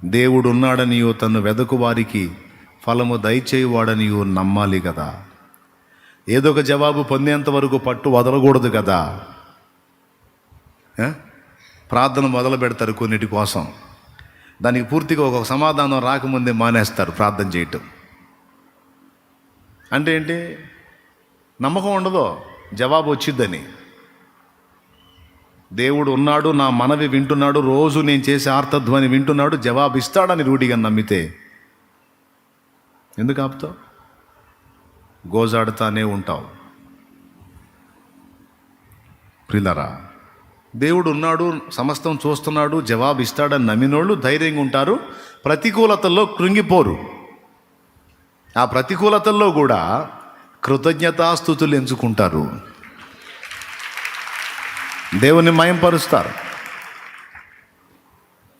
దేవుడు ఉన్నాడనియో తను వెదకు వారికి ఫలము దయచేయువాడనియో నమ్మాలి కదా. ఏదో ఒక జవాబు పొందేంత వరకు పట్టు వదలకూడదు కదా. ప్రార్థన మొదలు పెడతారు కొన్నిటి కోసం, దానికి పూర్తిగా ఒక సమాధానం రాకముందే మానేస్తారు ప్రార్థన చేయటం. అంటే ఏంటి? నమ్మకం ఉండదో జవాబు వచ్చిద్దని. దేవుడు ఉన్నాడు, నా మనవి వింటున్నాడు, రోజు నేను చేసే ఆర్తధ్వని వింటున్నాడు, జవాబు ఇస్తాడని రూఢిగా నమ్మితే ఎందుకు ఆపుతావు? గోజాడుతానే ఉంటావు. ప్రియులారా, దేవుడు ఉన్నాడు, సమస్తం చూస్తున్నాడు, జవాబు ఇస్తాడని నమ్మినోళ్ళు ధైర్యంగా ఉంటారు, ప్రతికూలతల్లో కృంగిపోరు. ఆ ప్రతికూలతల్లో కూడా కృతజ్ఞతాస్తుతులు ఎంచుకుంటారు, దేవుని మయంపరుస్తారు.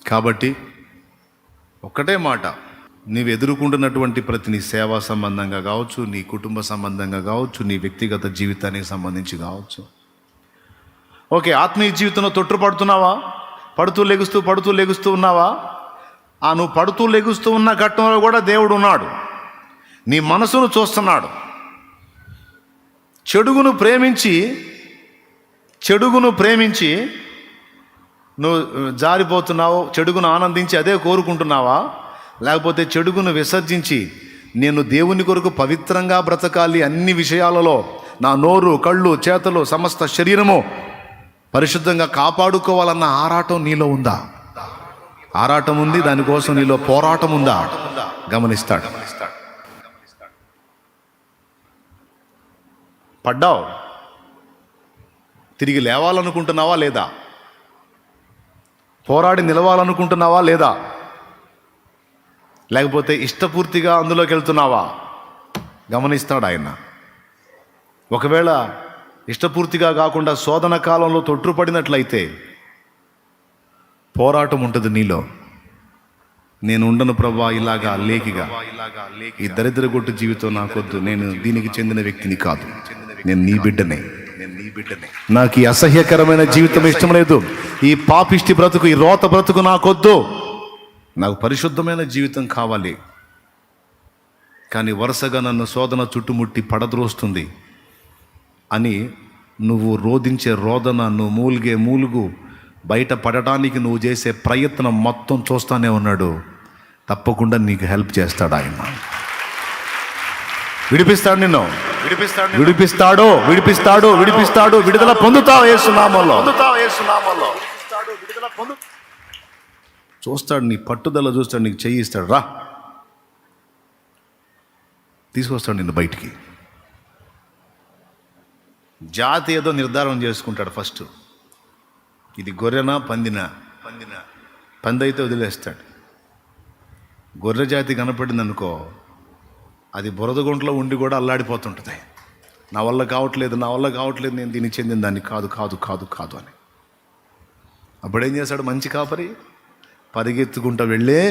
కాబట్టి ఒక్కటే మాట, నీవు ఎదుర్కొంటున్నటువంటి ప్రతి నీ సేవా సంబంధంగా కావచ్చు, నీ కుటుంబ సంబంధంగా కావచ్చు, నీ వ్యక్తిగత జీవితానికి సంబంధించి కావచ్చు. ఓకే, ఆత్మీయ జీవితంలో తొట్టుపడుతున్నావా? పడుతూ లెగుస్తూ ఉన్నావా? నువ్వు పడుతూ లెగుస్తూ ఉన్న ఘట్టంలో కూడా దేవుడు ఉన్నాడు, నీ మనసును చూస్తున్నాడు. చెడుగును ప్రేమించి నువ్వు జారిపోతున్నావు, చెడుగును ఆనందించి అదే కోరుకుంటున్నావా? లేకపోతే చెడుగును విసర్జించి నేను దేవుని కొరకు పవిత్రంగా బ్రతకాలి, అన్ని విషయాలలో నా నోరు, కళ్ళు, చేతలు, సమస్త శరీరము పరిశుద్ధంగా కాపాడుకోవాలన్న ఆరాటం నీలో ఉందా? ఆరాటం ఉంది, దానికోసం నీలో పోరాటం ఉందా? గమనిస్తాడు. పడ్డావు, తిరిగి లేవాలనుకుంటున్నావా లేదా? పోరాడి నిలవాలనుకుంటున్నావా లేదా? లేకపోతే ఇష్టపూర్తిగా అందులోకి వెళ్తున్నావా? గమనిస్తాడు ఆయన. ఒకవేళ ఇష్టపూర్తిగా కాకుండా శోధన కాలంలో తొట్టుపడినట్లయితే పోరాటం ఉంటుంది నీలో. నేను ఉండను ప్రభా ఇలాగా లేకిగా, ఈ దరిద్ర గొట్టు జీవితం నాకొద్దు, నేను దీనికి చెందిన వ్యక్తిని కాదు, నేను నీ బిడ్డనే, నాకు ఈ అసహ్యకరమైన జీవితం ఇష్టం లేదు, ఈ పాపిష్టి బ్రతుకు, ఈ రోత బ్రతుకు నాకొద్దు, నాకు పరిశుద్ధమైన జీవితం కావాలి. కానీ వరుసగా నన్ను శోధన చుట్టుముట్టి పడద్రోస్తుంది అని నువ్వు రోధించే రోదన, నువ్వు మూలుగు బయట పడటానికి నువ్వు చేసే ప్రయత్నం మొత్తం చూస్తానే ఉన్నాడు. తప్పకుండా నీకు హెల్ప్ చేస్తాడు ఆయన. విడిపిస్తాడు, నిన్ను విడిపిస్తాడు. విడుదల పొందుతావు యేసునామములో. చూస్తాడు, నీ పట్టుదల చూస్తాడు, నీకు చెయ్యి ఇస్తాడు, రా తీసుకొస్తాడు నిన్ను బయటికి. జాతి ఏదో నిర్ధారణ చేసుకుంటాడు ఫస్ట్, ఇది గొర్రెనా పందినా. పంది అయితే వదిలేస్తాడు. గొర్రె జాతి కనపడింది అనుకో, అది బురద గుంటలో ఉండి కూడా అల్లాడిపోతుంటుంది. నా వల్ల కావట్లేదు, నేను దీనికి చెందిన దాన్ని కాదు అని. అప్పుడేం చేస్తాడు మంచి కాపరి? పరిగెత్తుకుంటూ వెళ్ళే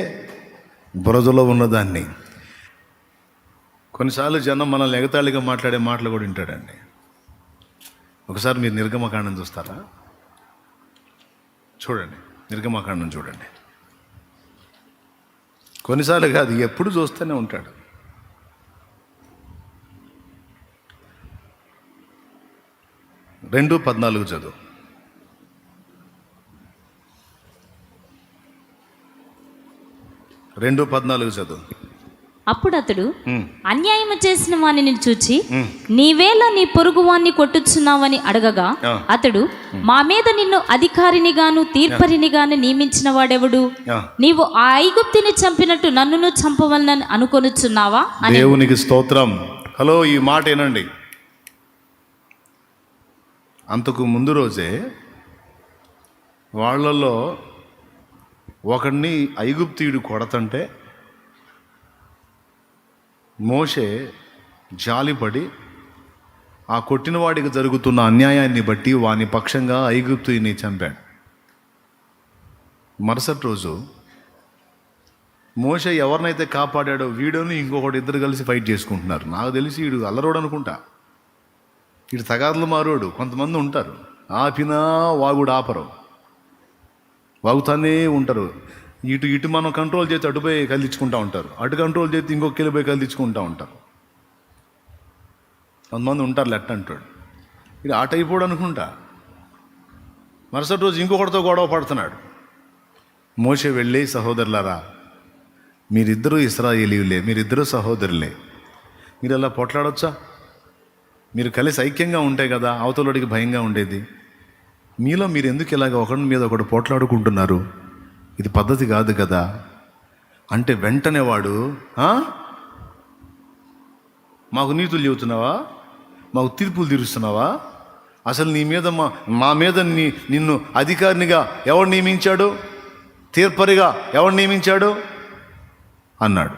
బురదలో ఉన్నదాన్ని. కొన్నిసార్లు జనం మనల్ని ఎగతాళిగా మాట్లాడే మాటలు కూడా వింటాడండి. ఒకసారి మీరు నిర్గమకాండం చూస్తారా? చూడండి, నిర్గమకాండం చూడండి. కొన్నిసార్లు కాదు, ఎప్పుడు చూస్తూనే ఉంటాడు. రెండు 14 చదువు. అప్పుడు అతడు అన్యాయము చేసిన వానిని చూచి, నీవేళ నీ పొరుగు వాణ్ణి కొట్టుచున్నావని అడగగా, అతడు, మా మీద నిన్ను అధికారినిగాను తీర్పరినిగాను నియమించిన వాడెవడు? నీవు ఆ ఐగుప్తిని చంపినట్టు నన్నును చంపవలనని అనుకొనుచున్నావా? దేవునికి స్తోత్రం. హలో, ఈ మాట ఏనండి. అంతకు ముందు రోజే వాళ్ళల్లో ఒకడిని ఐగుప్తీయుడు కొడతంటే మోషే జాలిపడి ఆ కొట్టిన వాడికి జరుగుతున్న అన్యాయాన్ని బట్టి వాని పక్షంగా ఐగుప్తుని చంపాడు. మరుసటి రోజు మోషే ఎవరినైతే కాపాడాడో వీడోని ఇంకొకటి ఇద్దరు కలిసి ఫైట్ చేసుకుంటున్నారు. నాకు తెలిసి వీడు అల్లరోడు అనుకుంటా, వీడు తగాదులు మారోడు. కొంతమంది ఉంటారు, ఆపినా వాగుడు ఆపరు, వాగుతానే ఉంటారు. ఇటు మనం కంట్రోల్ చేసి అటుపోయి కదిలించుకుంటూ ఉంటారు, అటు కంట్రోల్ చేసి ఇంకొక వెళ్ళిపోయి కదిలించుకుంటూ ఉంటారు. కొంతమంది ఉంటారు లెట్ అంటాడు, ఇది ఆట అయిపోడు అనుకుంటా, మరుసటి రోజు ఇంకొకటితో గొడవ పడుతున్నాడు. మోషే వెళ్ళి, సహోదరులారా, మీరిద్దరూ ఇశ్రాయేలీయులే, మీరిద్దరూ సహోదరులే, మీరు అలా పొట్లాడొచ్చా? మీరు కలిసి ఐక్యంగా ఉంటే కదా అవతలడికి భయంగా ఉండేది. మీలో మీరు ఎందుకు ఇలాగ ఒకరి మీద ఒకడు పోట్లాడుకుంటున్నారు? ఇది పద్ధతి కాదు కదా. అంటే వెంటనే వాడు, మాకు నీతులు చెబుతున్నావా, మాకు తీర్పులు తీరుస్తున్నావా, అసలు నీ మీద మా మీద నిన్ను అధికారినిగా ఎవడు నియమించాడు, తీర్పరిగా ఎవడు నియమించాడు అన్నాడు.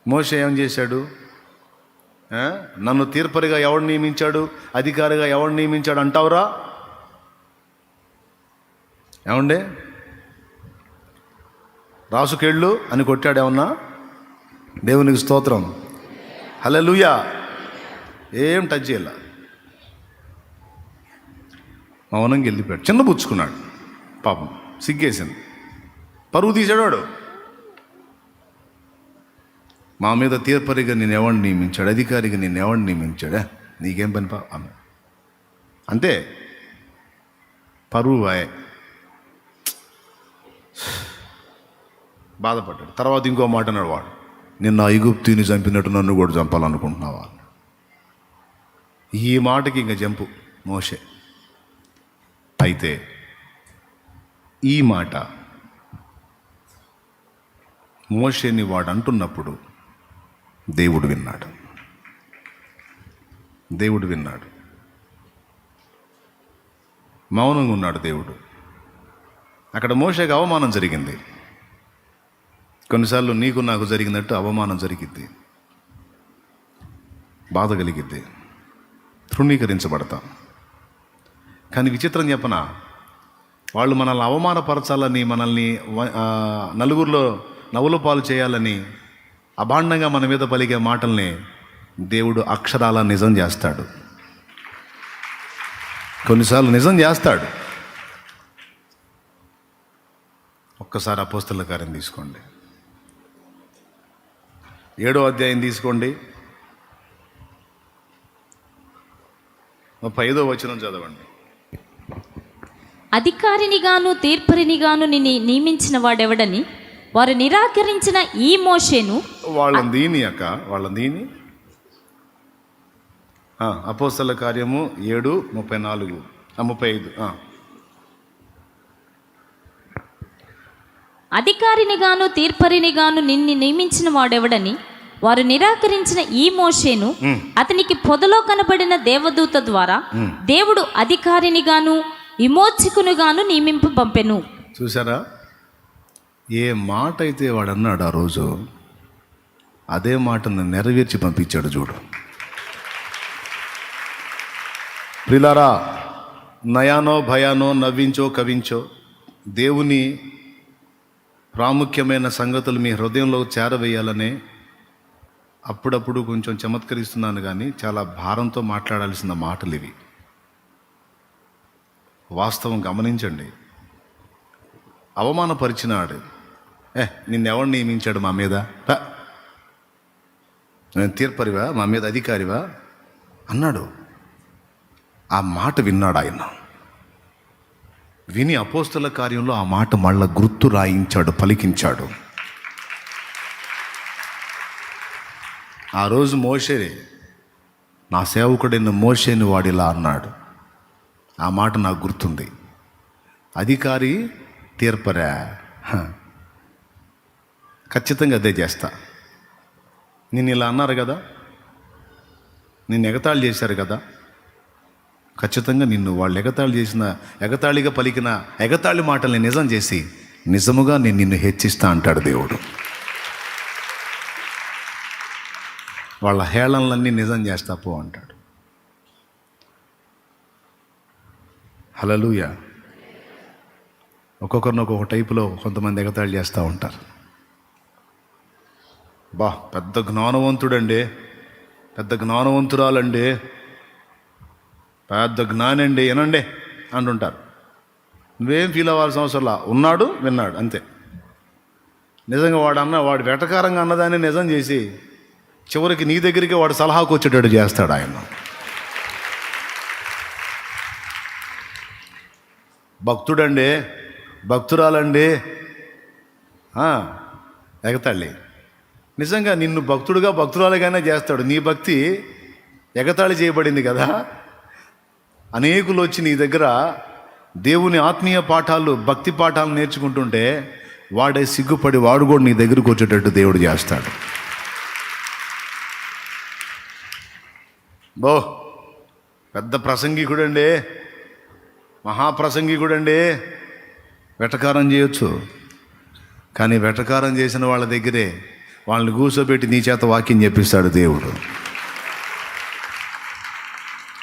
మోషే ఏం చేశాడు? నన్ను తీర్పరిగా ఎవడు నియమించాడు, అధికారిగా ఎవడు నియమించాడు అంటావురా? ఏమండే, రాసుకెళ్ళు అని కొట్టాడు ఏమన్నా? దేవునికి స్తోత్రం, హల్లెలూయా. ఏం టచ్ చేయాల, మౌనంగా వెళ్ళిపోయాడు. చిన్న పుచ్చుకున్నాడు, పాపం సిగ్గేసింది, పరువు తీసాడు వాడు. మా మీద తీర్పరిగా నేను ఎవరిని నియమించాడు, అధికారిగా నేను ఎవరిని నియమించాడా, నీకేం పని అన్న అంతే, పరువు బాధపడ్డాడు. తర్వాత ఇంకో మాట అన్నాడు వాడు, నిన్న ఐగుప్తుని చంపినట్టు నన్ను కూడా చంపాలనుకుంటున్నావా? ఈ మాటకి ఇంకా జంపు మోషే. అయితే ఈ మాట మోషేని వాడు అంటున్నప్పుడు దేవుడు విన్నాడు. దేవుడు విన్నాడు, మౌనంగా ఉన్నాడు దేవుడు. అక్కడ మోషేకి అవమానం జరిగింది. కొన్నిసార్లు నీకు నాకు జరిగినట్టు అవమానం జరిగిద్ది, బాధ కలిగిద్ది, తృణీకరించబడతాం. కానీ విచిత్రం చెప్పనా, వాళ్ళు మనల్ని అవమానపరచాలని, మనల్ని నలుగురిలో నవ్వుల పాలు చేయాలని అభాండంగా మన మీద పలికే మాటల్ని దేవుడు అక్షరాల నిజం చేస్తాడు. కొన్నిసార్లు నిజం చేస్తాడు. ఒక్కసారి అపోస్తలుల కార్యం తీసుకోండి, 7వ అధ్యాయం తీసుకోండి, 35వ వచనం చదవండి. అధికారినిగాను తీర్పరినిగాను నిన్ను నియమించిన వాడెవడని వారు నిరాకరించిన ఈ మోషేను, వాళ్ళని దీని అపోస్తలుల కార్యము 7:34-35. అధికారినిగాను తీర్పరినిగాను నిన్ను నియమించిన వాడెవడని వారు నిరాకరించిన ఈ మోషేను అతనికి పొదలో కనబడిన దేవదూత ద్వారా దేవుడు అధికారినిగాను విమోచకునిగాను నియమింప పంపెను. చూసారా, ఏ మాట అయితే వాడు అన్నాడు ఆ రోజు, అదే మాటను నెరవేర్చి పంపించాడు. చూడు ప్రిలారా, నయానో భయానో, నవ్వించో కవించో, దేవుని ప్రాముఖ్యమైన సంగతులు మీ హృదయంలో చేరవేయాలనే అప్పుడప్పుడు కొంచెం చమత్కరిస్తున్నాను, కానీ చాలా భారంతో మాట్లాడాల్సిన మాటలు ఇవి. వాస్తవం గమనించండి. అవమానపరిచినాడు, నిన్నెవడు నియమించాడు మా మీద, నేను తీర్పరివా, మా మీద అధికారివా అన్నాడు. ఆ మాట విన్నాడు ఆయన. విని అపోస్తల కార్యంలో ఆ మాట మళ్ళా గుర్తు రాయించాడు, పలికించాడు. ఆ రోజు మోషే, నా సేవకుడైన మోషేని వాడిలా అన్నాడు. ఆ మాట నాకు గుర్తుంది. అధికారి తీర్పరా, ఖచ్చితంగా అదే చేస్తా. నిన్ను ఇలా అన్నారు కదా, నిన్ను ఎగతాళి చేశారు కదా, ఖచ్చితంగా నిన్ను వాళ్ళు ఎగతాళిగా పలికిన ఎగతాళి మాటల్ని నిజం చేసి నిజముగా నేను నిన్ను హెచ్చిస్తా అంటాడు దేవుడు. వాళ్ళ హేళనలన్నీ నిజం చేస్తా పో అంటాడు. హల్లెలూయా. ఒక్కొక్కరిని ఒక్కొక్క టైపులో కొంతమంది ఎగతాళి చేస్తూ ఉంటారు. పెద్ద జ్ఞానవంతుడండి, పెద్ద జ్ఞానవంతురాలండి, పెద్ద జ్ఞానండి, ఏనండి అంటుంటారు. నువ్వేం ఫీల్ అవ్వాల్సిన అవసరంలా, ఉన్నాడు విన్నాడు అంతే. నిజంగా వాడు వెటకారంగా అన్నదాన్ని నిజం చేసి చివరికి నీ దగ్గరికి వాడు సలహాకు వచ్చేటట్టు చేస్తాడు ఆయన. భక్తుడండి, భక్తురాలండి ఎగతాళి. నిజంగా నిన్ను భక్తురాలుగానే చేస్తాడు. నీ భక్తి ఎగతాళి చేయబడింది కదా. అనేకులు వచ్చి నీ దగ్గర దేవుని ఆత్మీయ పాఠాలు, భక్తి పాఠాలు నేర్చుకుంటుంటే వాడే సిగ్గుపడి వాడు కూడా నీ దగ్గరకు వచ్చేటట్టు దేవుడు చేస్తాడు. పెద్ద ప్రసంగికుడండి, మహాప్రసంగికుడండి, వెటకారం చేయొచ్చు. కానీ వెటకారం చేసిన వాళ్ళ దగ్గరే వాళ్ళని కూర్చోబెట్టి నీ చేత వాక్యం చెప్పిస్తాడు దేవుడు.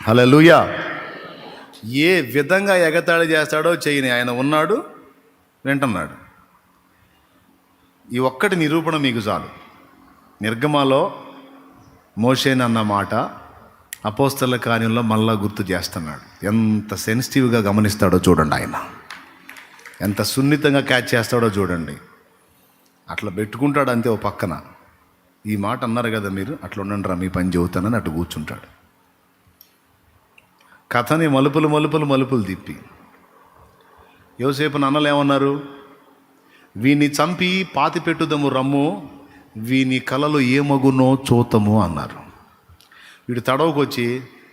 హల్లెలూయా. ఏ విధంగా ఎగతాళి చేస్తాడో చేయని, ఆయన ఉన్నాడు వింటున్నాడు. ఈ ఒక్కటి నిరూపణ మీకు చాలు. నిర్గమాలో మోషేనన్న మాట అపోస్తల కార్యంలో మళ్ళా గుర్తు చేస్తున్నాడు. ఎంత సెన్సిటివ్గా గమనిస్తాడో చూడండి, ఆయన ఎంత సున్నితంగా క్యాచ్ చేస్తాడో చూడండి. అట్లా పెట్టుకుంటాడు అంతే. ఓ పక్కన ఈ మాట అన్నారు కదా మీరు, అట్లా ఉండండి రా మీ పని చెబుతానని అటు కూర్చుంటాడు. కథని మలుపులు తిప్పి యోసేపు అన్నలు ఏమన్నారు? వీని చంపి పాతి పెట్టుదము రమ్ము, వీని కలలు ఏమగునో చూతము అన్నారు. వీడు తడవకొచ్చి,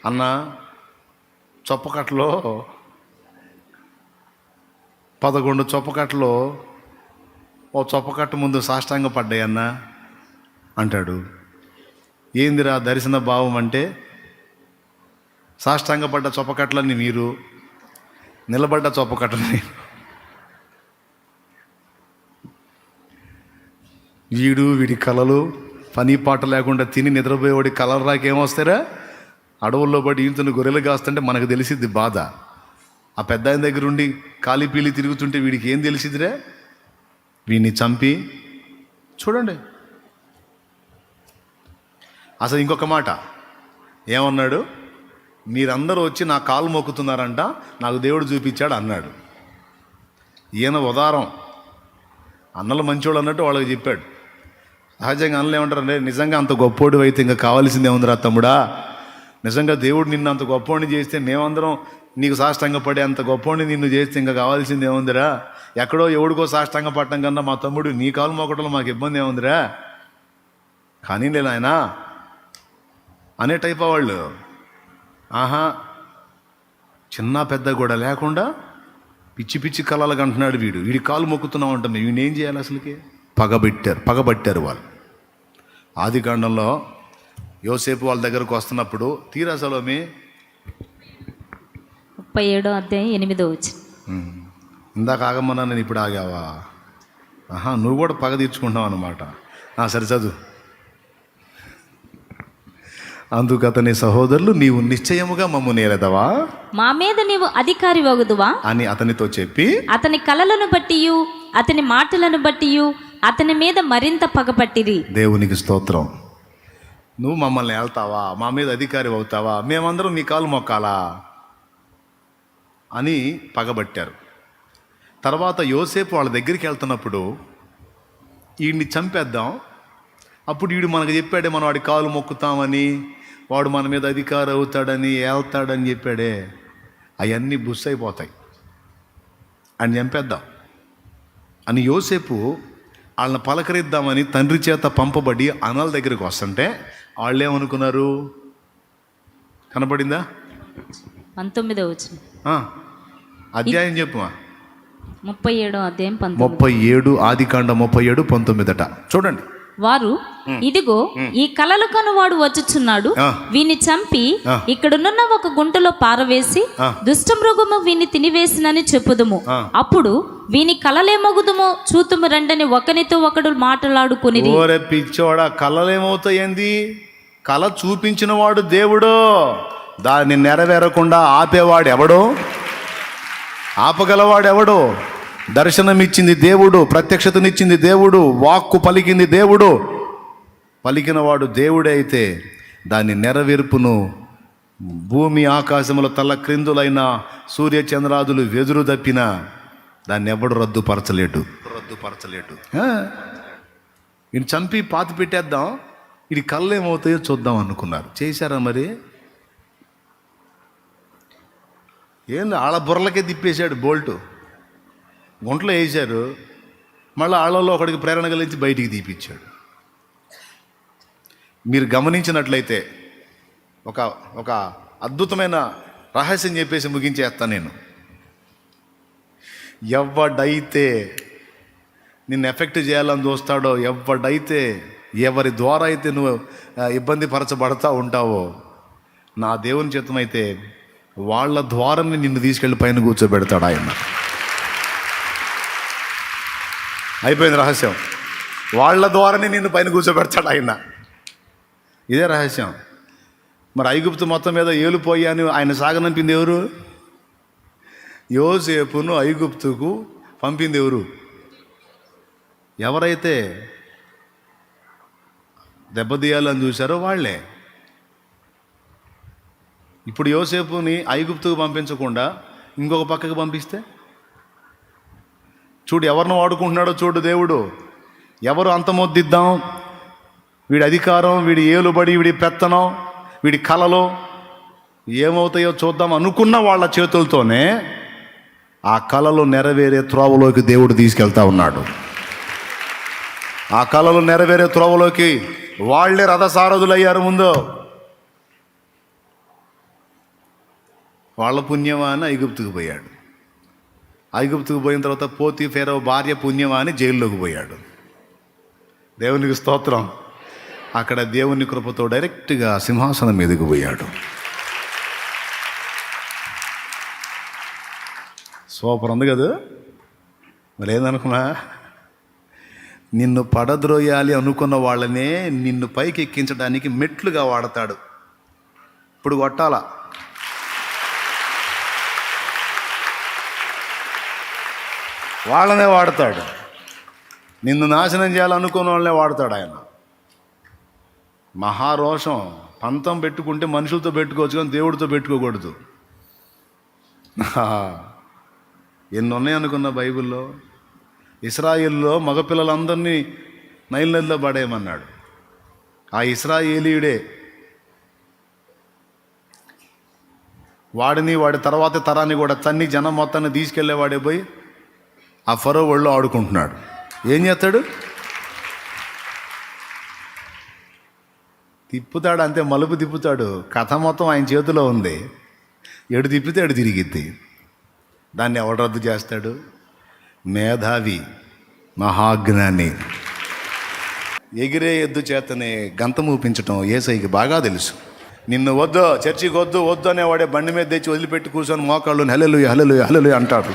అన్న చొప్పకట్లో 11 చొప్పకట్లో ఓ చొప్పకట్ట ముందు సాష్టాంగ పడ్డాయన్న అంటాడు. ఏందిరా దర్శన భావం అంటే? సాష్టాంగ పడ్డ చొప్పకట్లని మీరు, నిలబడ్డ చొప్పకట్టని వీడి కలలు, పని పాట లేకుండా తిని నిద్రపోయేవాడి కలలు రాకేమొస్తారా? అడవుల్లో పడి ఈతను గొర్రెలు కాస్తుంటే మనకు తెలిసిద్ది బాధ. ఆ పెద్ద ఆయన దగ్గర ఉండి కాలి పీలి తిరుగుతుంటే వీడికి ఏం తెలిసిద్దిరే? వీడిని చంపి చూడండి. అసలు ఇంకొక మాట ఏమన్నాడు? మీరందరూ వచ్చి నా కాలు మొక్కుతున్నారంట, నాకు దేవుడు చూపించాడు అన్నాడు. ఈయన ఉదారం, అన్నలు మంచోడు అన్నట్టు వాళ్ళకి చెప్పాడు. సహజంగా అన్నలు ఏమంటారంటే, నిజంగా అంత గొప్పోడు అయితే ఇంకా కావాల్సిందే ఉందిరా తమ్ముడా, నిజంగా దేవుడు నిన్ను అంత గొప్పోడిని చేస్తే మేమందరం నీకు సాష్టాంగ పడే అంత గొప్పోడిని నిన్ను చేస్తే ఇంకా కావాల్సింది ఏముందిరా? ఎక్కడో ఎవడికో సాష్టాంగ పడటం కన్నా మా తమ్ముడు నీ కాలు మొక్కడంలో మాకు ఇబ్బంది ఏముందిరా? కానీ లేదు ఆయన అనే టైప్ వాళ్ళు. చిన్న పెద్ద కూడా లేకుండా పిచ్చి పిచ్చి కళలకు అంటున్నాడు వీడి కాలు మొక్కుతున్నాం అంటాం. వీడిని ఏం చేయాలి? అసలుకి పగబట్టారు వాళ్ళు. ఆదికాండంలో యోసేపు వాళ్ళ దగ్గరకు వస్తున్నప్పుడు తీరా సలోమి 37వ అధ్యాయం 8వ వచనం. ఇందాక ఆగమన్నా, నేను ఇప్పుడు ఆగావా? నువ్వు కూడా పగ తీర్చుకుంటావు అన్నమాట. సరే చదువు. అందుకు అతని సహోదరులు, నీవు నిశ్చయముగా మమ్ము నేలదవా, మా మీద నీవు అధికారి వగుదువా అని అతనితో చెప్పి, అతని కలలను బట్టి అతని మాటలను బట్టి అతని మీద మరింత పగపట్టిరి. దేవునికి స్తోత్రం. నువ్వు మమ్మల్ని వెళ్తావా, మా మీద అధికారి అవుతావా, మేమందరం నీ కాలు మొక్కాలా అని పగబట్టారు. తర్వాత యోసేపు వాళ్ళ దగ్గరికి వెళ్తున్నప్పుడు వీడిని చంపేద్దాం, అప్పుడు వీడు మనకు చెప్పాడే మనం వాడి కాలు మొక్కుతామని, వాడు మన మీద అధికారి అవుతాడని, వెళ్తాడని చెప్పాడే, అవన్నీ బుస్ అయిపోతాయి అని చంపేద్దాం అని యోసేపు వాళ్ళని పలకరిద్దామని తండ్రి చేత పంపబడి అన్నల దగ్గరికి వస్తుంటే వాళ్ళు ఏమనుకున్నారు? కనపడిందా? 19వ వచనం. అధ్యాయం చెప్పుమా. 37వ అధ్యాయం 37, ఆదికాండం 37:19 చూడండి. వారు, ఇదిగో ఈ కలలు కనువాడు వచ్చుచున్నాడు, వీని చంపి ఇక్కడున్న ఒక గుంటలో పారవేసి దుష్టమృగము వీని తినివేసినని చెప్పుదుము. అప్పుడు వీని కలలేమగుదుమో చూతుము రండని ఒకనితో ఒకడు మాట్లాడుకుని. ఓరే పిచ్చోడా, కలలేమవుతాయింది? కల చూపించిన వాడు దేవుడు, దాన్ని నెరవేరకుండా ఆపేవాడు ఎవడో? ఆపగలవాడెవడో? దర్శనమిచ్చింది దేవుడు, ప్రత్యక్షతనిచ్చింది దేవుడు, వాక్కు పలికింది దేవుడు. పలికినవాడు దేవుడే అయితే దాని నెరవేర్పును భూమి ఆకాశముల తల క్రిందులైన సూర్య చంద్రాదులు వెదురు తప్పిన దాన్ని ఎవడు రద్దుపరచలేడు. ఈయన చంపి పాతి పెట్టేద్దాం, ఇది కళ్ళు ఏమవుతాయో చూద్దాం అనుకున్నారు. చేశారా మరి? ఏంది ఆళ్ళ బుర్రలకే తిప్పేశాడు బోల్టు, గుంటలో వేశారు. మళ్ళీ ఆళ్ళలో ఒకడికి ప్రేరణ కలిగించి బయటికి తీపిచ్చాడు. మీరు గమనించినట్లయితే ఒక అద్భుతమైన రహస్యం చెప్పేసి ముగించేస్తాను నేను. ఎవడైతే నిన్ను ఎఫెక్ట్ చేయాలని చూస్తాడో, ఎవడైతే ఎవరి ద్వారా అయితే నువ్వు ఇబ్బంది పరచబడతా ఉంటావో, నా దేవుని చిత్తమైతే వాళ్ళ ద్వారానే నిన్ను తీసుకెళ్ళి పైన కూర్చోబెడతాడు ఆయన. అయిపోయింది రహస్యం. వాళ్ళ ద్వారానే నిన్ను పైన కూర్చోబెడతాడు ఆయన. ఇదే రహస్యం. మరి ఐగుప్తు మొత్తం మీద ఏలుపోయి అని ఆయన సాగనంపింది ఎవరు? యోసేపును ఐగుప్తుకు పంపింది ఎవరు? ఎవరైతే దెబ్బతీయాలని చూశారో వాళ్ళే. ఇప్పుడు యోసేపుని ఐగుప్తుకు పంపించకుండా ఇంకొక పక్కకు పంపిస్తే చూడు ఎవరిని వాడుకుంటున్నాడో చూడు దేవుడు. ఎవరు అంతమొద్దిద్దాం, వీడి అధికారం, వీడి ఏలుబడి, వీడి పెత్తనం, వీడి కళలో ఏమవుతాయో చూద్దాం అనుకున్న వాళ్ళ చేతులతోనే ఆ కళలు నెరవేరే త్రోవలోకి దేవుడు తీసుకెళ్తా ఉన్నాడు. ఆ కళలు నెరవేరే త్రోవలోకి వాళ్ళే రథసారథులయ్యారు. ముందు వాళ్ళ పుణ్యమా అని ఐగుప్తుకు పోయాడు. ఐగుప్తుకు పోయిన తర్వాత పోతీఫెరో భార్య పుణ్యమా అని జైల్లోకి పోయాడు. దేవునికి స్తోత్రం. అక్కడ దేవుని కృపతో డైరెక్ట్గా సింహాసనం మీదకు పోయాడు. సూపర్ ఉంది కదా. మరి ఏందనుకున్నా, నిన్ను పడద్రోయాలి అనుకున్న వాళ్ళనే నిన్ను పైకి ఎక్కించడానికి మెట్లుగా వాడతాడు. ఇప్పుడు కొట్టాలా, వాళ్ళనే వాడతాడు. నిన్ను నాశనం చేయాలనుకున్న వాళ్ళనే వాడతాడు ఆయన. మహారోషం పంతం పెట్టుకుంటే మనుషులతో పెట్టుకోవచ్చు, కానీ దేవుడితో పెట్టుకోకూడదు. ఎన్ని ఉన్నాయనుకున్న బైబిల్లో. ఇశ్రాయేల్లో మగపిల్లలందరినీ నైల్ నదిలో పడేయమన్నాడు. ఆ ఇశ్రాయేలీయుడే వాడిని, వాడి తర్వాత తరాన్ని కూడా తన్ని జనం మొత్తాన్ని తీసుకెళ్లేవాడే పోయి ఆ ఫరో ఒళ్ళో ఆడుకుంటున్నాడు. ఏం చేస్తాడు? తిప్పుతాడు అంతే, మలుపు తిప్పుతాడు. కథ మొత్తం ఆయన చేతిలో ఉంది. ఎడు తిప్పితే ఎడు తిరిగిద్ది. దాన్ని ఎవడు రద్దు చేస్తాడు? మేధావి, మహాజ్ఞాని. ఎగిరే ఎద్దు చేతనే గంతం ఊపించటం యేసయ్యకి బాగా తెలుసు. నిన్ను వద్దు, చర్చికి వద్దు వద్దు అనేవాడే బండి మీద తెచ్చి వదిలిపెట్టి కూర్చొని మోకాళ్ళు హల్లెలూయా హల్లెలూయా హల్లెలూయా అంటాడు.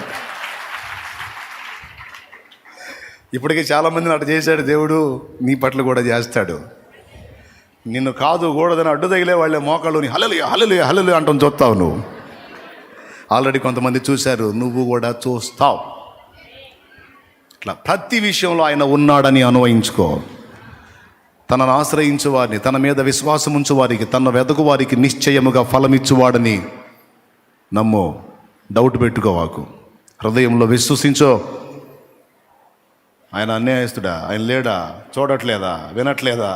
ఇప్పటికీ చాలామందిని అటు చేశాడు దేవుడు, నీ పట్ల కూడా చేస్తాడు. నిన్ను కాదు కూడదని అడ్డు తగిలే వాళ్ళే మోకాళ్ళుని హల్లెలూయా హల్లెలూయా హల్లెలూయా అంటాం చూస్తావు నువ్వు. ఆల్రెడీ కొంతమంది చూశారు, నువ్వు కూడా చూస్తావు. ఇట్లా ప్రతి విషయంలో ఆయన ఉన్నాడని అన్వయించుకో. తనను ఆశ్రయించు వారిని, తన మీద విశ్వాసం ఉంచు వారికి, తన వెదకు వారికి నిశ్చయముగా ఫలమిచ్చువాడని నమ్ము. డౌట్ పెట్టుకోవాకు, హృదయంలో విశ్వసించో. ఆయన అన్యాయస్తుడా? ఆయన లేడా? చూడట్లేదా? వినట్లేదా?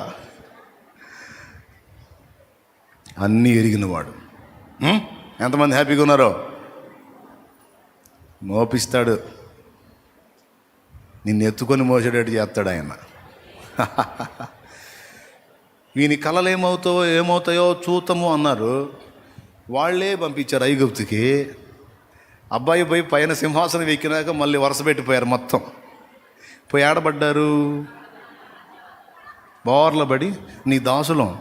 అన్నీ ఎరిగినవాడు. ఎంతమంది హ్యాపీగా ఉన్నారో? మోపిస్తాడు, నిన్ను ఎత్తుకొని మోసేటట్టు చేస్తాడు ఆయన. వీని కళలు ఏమవుతాయో చూతము అన్నారు. వాళ్ళే పంపించారు ఐగుప్తుకి. అబ్బాయి పోయి పైన సింహాసనం ఎక్కినాక మళ్ళీ వరుస పెట్టిపోయారు మొత్తం. పోయి ఆడబడ్డారు, బోర్ల పడి నీ దాసులం.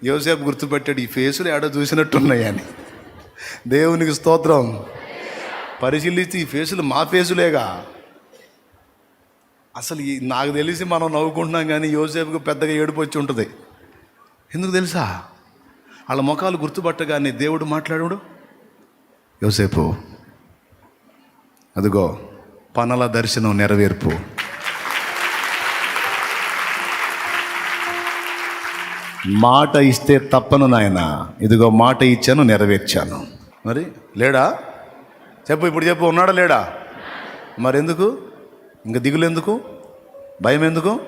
యోసేపు గుర్తుపెట్టాడు, ఈ ఫేసులు ఏడో చూసినట్టున్నాయి అని. దేవునికి స్తోత్రం. పరిశీలిస్తే ఈ ఫేసులు మా ఫేసులేగా. అసలు నాకు తెలిసి మనం నవ్వుకుంటున్నాం, కానీ యోసేపుకు పెద్దగా ఏడుపు వచ్చి ఉంటుంది. ఎందుకు తెలుసా? వాళ్ళ ముఖాలు గుర్తుపట్టగానే దేవుడు మాట్లాడు, యోసేపు అదిగో పనల దర్శనం నెరవేర్పు. మాట ఇస్తే తప్పను నాయన, ఇదిగో మాట ఇచ్చాను, నెరవేర్చాను. మరి లేడా? చెప్పు, ఇప్పుడు చెప్పు, ఉన్నాడా లేడా? మరెందుకు ఇంకా దిగులు ఎందుకు, భయం ఎందుకు?